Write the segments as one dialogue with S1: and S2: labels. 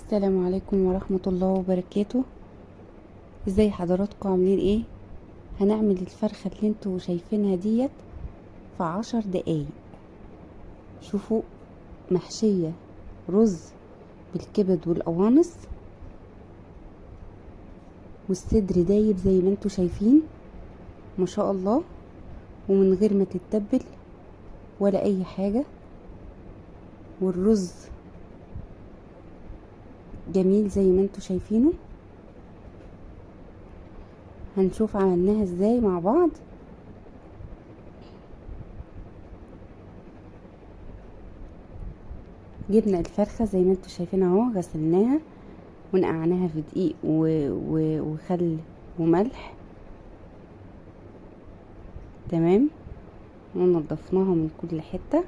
S1: السلام عليكم ورحمة الله وبركاته. ازاي حضراتكم عاملين ايه؟ هنعمل الفرخة اللي انتوا شايفينها ديت في 10 دقايق. شوفوا، محشية رز بالكبد والقوانص، والصدر دايب زي ما انتوا شايفين ما شاء الله، ومن غير ما تتبل ولا اي حاجة، والرز جميل زي ما انتوا شايفينه. هنشوف عملناها ازاي مع بعض. جبنا الفرخة زي ما انتوا شايفين اهو، غسلناها ونقعناها في دقيق وخل وملح، تمام، ونضفناها من كل حتة.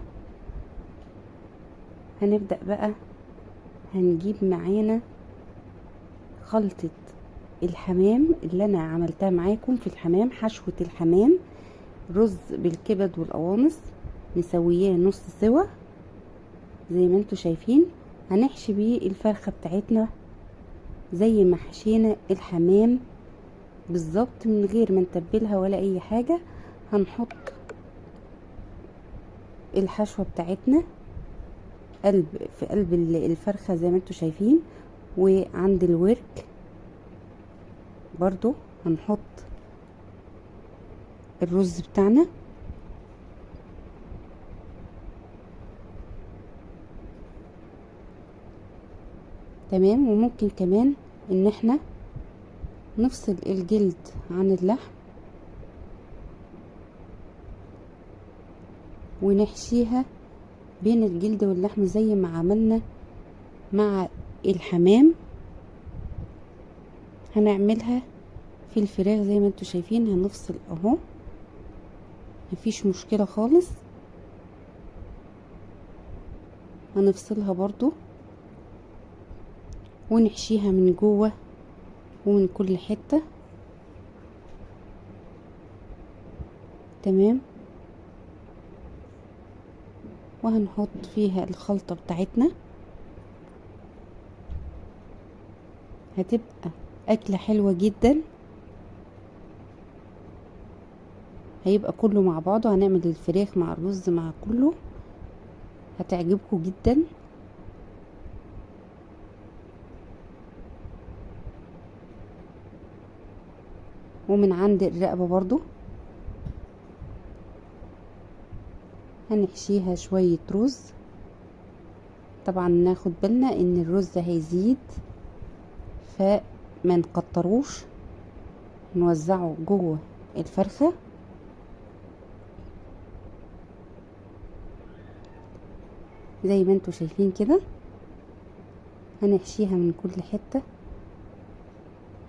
S1: هنبدأ بقى، هنجيب معانا خلطة الحمام اللي انا عملتها معاكم في الحمام، حشوة الحمام، رز بالكبد والقوانص نسوياه نص سوا زي ما انتوا شايفين. هنحشي بيه الفرخة بتاعتنا زي ما حشينا الحمام بالظبط، من غير ما نتبلها ولا اي حاجة. هنحط الحشوة بتاعتنا في قلب الفرخة زي ما انتوا شايفين، وعند الورك برضو هنحط الرز بتاعنا، تمام. وممكن كمان ان احنا نفصل الجلد عن اللحم ونحشيها بين الجلد واللحم زي ما عملنا مع الحمام. هنعملها في الفراخ زي ما انتوا شايفين، هنفصل اهو، مفيش مشكلة خالص. هنفصلها برضو ونحشيها من جوه ومن كل حتة، تمام. وهنحط فيها الخلطة بتاعتنا، هتبقى أكلة حلوة جدا. هيبقى كله مع بعضه، هنعمل الفراخ مع الرز مع كله، هتعجبكم جدا. ومن عند الرقبة برضو هنحشيها شوية رز. طبعا ناخد بالنا ان الرز هيزيد، فما نكتروش، نوزعه جوه الفرخة زي ما انتوا شايفين كده. هنحشيها من كل حتة،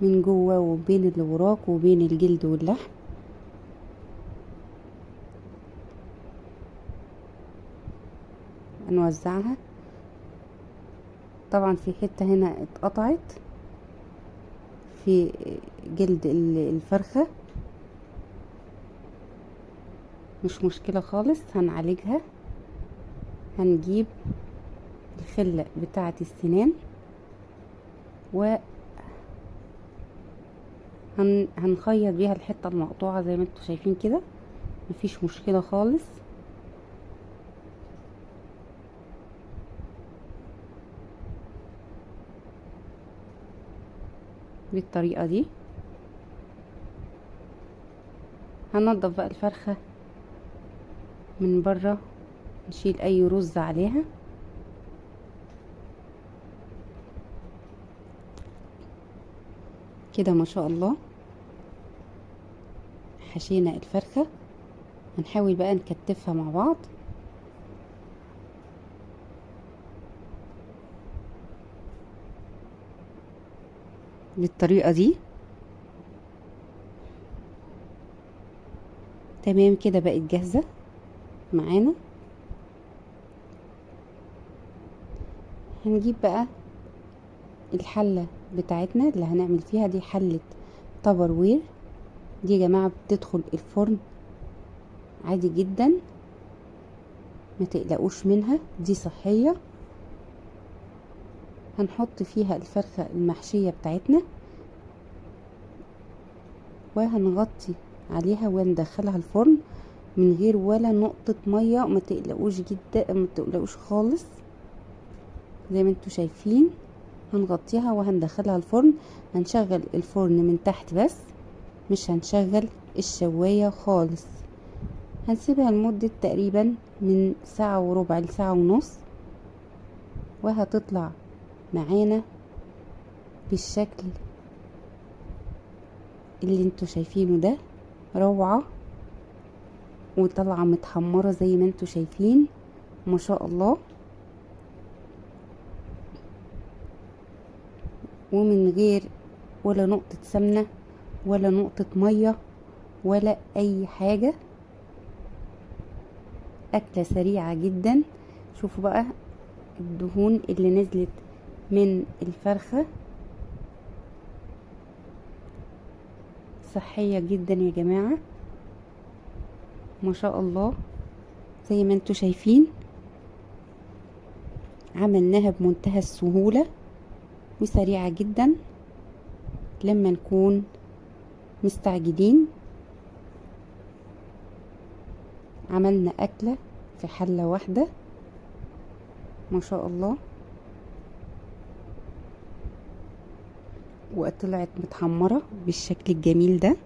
S1: من جوه وبين الوراك وبين الجلد واللحم، هنوزعها. طبعا في حتة هنا اتقطعت في جلد الفرخة، مش مشكلة خالص، هنعالجها. هنجيب الخلة بتاعة السنان هنخيط بيها الحتة المقطوعة زي ما انتوا شايفين كده، مفيش مشكلة خالص. بالطريقة دي هننضف بقى الفرخة من بره، نشيل اي رز عليها، كده ما شاء الله. حشينا الفرخة، هنحاول بقى نكتفها مع بعض بالطريقة دي، تمام كده بقت جاهزة معانا. هنجيب بقى الحلة بتاعتنا اللي هنعمل فيها، دي حلة تبر وير، دي يا جماعة بتدخل الفرن عادي جدا، ما تقلقوش منها، دي صحية. هنحط فيها الفرخة المحشية بتاعتنا وهنغطي عليها وندخلها الفرن من غير ولا نقطة مية. ما تقلقوش جدا، ما تقلقوش خالص، زي ما انتوا شايفين. هنغطيها وهندخلها الفرن. هنشغل الفرن من تحت بس، مش هنشغل الشواية خالص. هنسيبها لمدة تقريبا من ساعة وربع لساعة ونص، وهتطلع معانا بالشكل اللي انتوا شايفينه ده، روعة وطالعة متحمرة زي ما انتوا شايفين ما شاء الله. ومن غير ولا نقطة سمنة ولا نقطة مية ولا اي حاجة. اكلة سريعة جدا. شوفوا بقى الدهون اللي نزلت من الفرخة، صحية جدا يا جماعة ما شاء الله. زي ما انتوا شايفين عملناها بمنتهى السهولة وسريعة جدا لما نكون مستعجلين. عملنا أكلة في حلة واحدة ما شاء الله، وطلعت متحمرة بالشكل الجميل ده.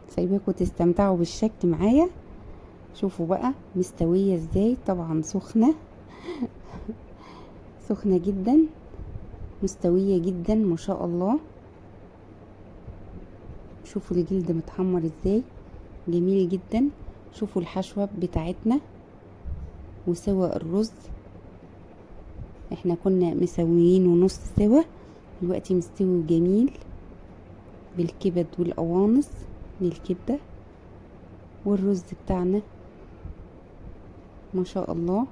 S1: سايباكم تستمتعوا بالشكل معايا. شوفوا بقى مستوية ازاي، طبعا سخنة سخنة جدا، مستوية جدا ما شاء الله. شوفوا الجلد متحمر ازاي، جميل جدا. شوفوا الحشوة بتاعتنا وسوى الرز، احنا كنا مسويين ونص سوا، دلوقتي مستوي جميل بالكبد والقوانص للكبدة. والرز بتاعنا ما شاء الله.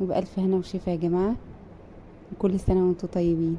S1: وبألف هنا وشفا يا جماعة، وكل سنة وانتم طيبين.